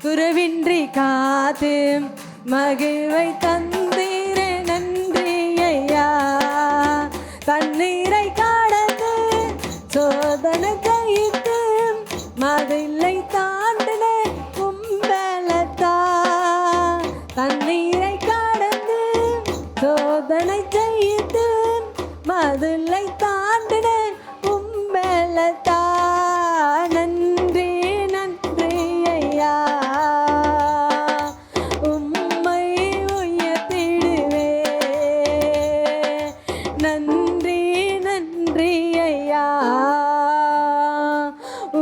குறைவின்றி காத்து மகிழ்வை தந்தீரே நன்றி ஐயா. தண்ணீரை கடந்து சோதனை கைத்து மதிலை தாண்டின கும்பலத்தா. தண்ணீரை கடந்து சோதனை செய்து மதிலை தாண்டின கும்பலத்தா. நன்றி நன்றி ஐயா, உம்மை உயர்த்திடுவே. நன்றி நன்றி ஐயா,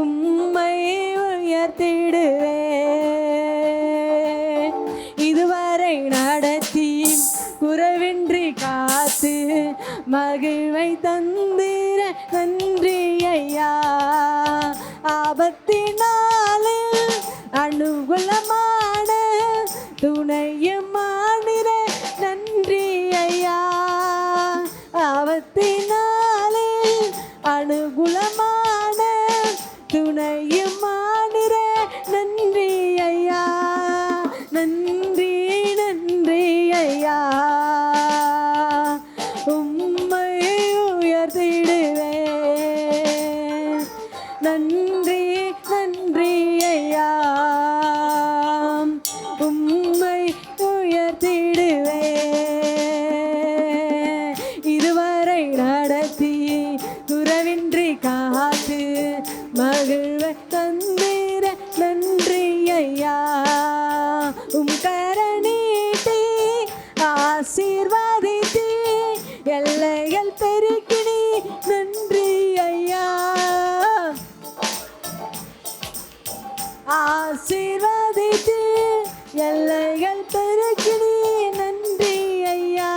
உம்மை உயர்த்திடுவே. இதுவரை நடத்தி குறைவின்றி காத்து மகிழ்வை தந்திர நன்றி ஐயா. ஆபத்தினாலில் அனுகூலமான துணையுமானிர நன்றி ஐயா. ஆபத்தினாலில் அனுகூலமான துணையுமானிர நன்றி ஐயா. நன்றி நன்றி ஐயா, உம்மை உயர்த்திடுவே. நன்றி நன்றி ஐயா, உம்மை உயர்த்திடுவே. இதுவரை நடத்தி குறைவின்றி காத்து மகிழ்வை தந்திர நன்றி ஐயா. உம் கரநீட்டி ஆசீர்வாதித்து எல்லைகள் பெருக்கினி நன்றி ஐயா. ஆசீர்வாதித்து எல்லைகள் பெருக்கினி நன்றி ஐயா.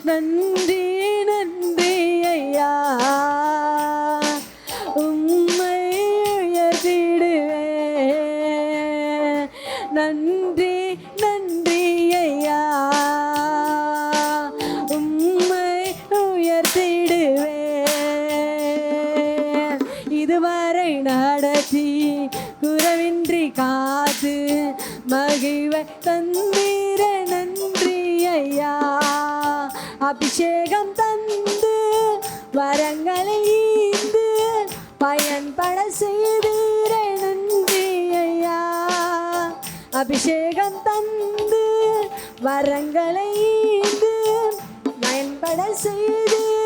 நன்றி நன்றி ஐயா, உம்மை உயர்த்திடுவே. நன்றி நன்றி ஐயா, உம்மை உயர்த்திடுவே. இதுவரை நடத்தி குறைவின்றி காத்து மகிழ்வை தந்திர நன்றி ஐயா. அபிஷேகம் தந்து வரங்களை ஈந்து பயன்பட செய்தீர நன்றி ஐயா. அபிஷேகம் தந்து வரங்களை ஈந்து பயன்பட செய்தீர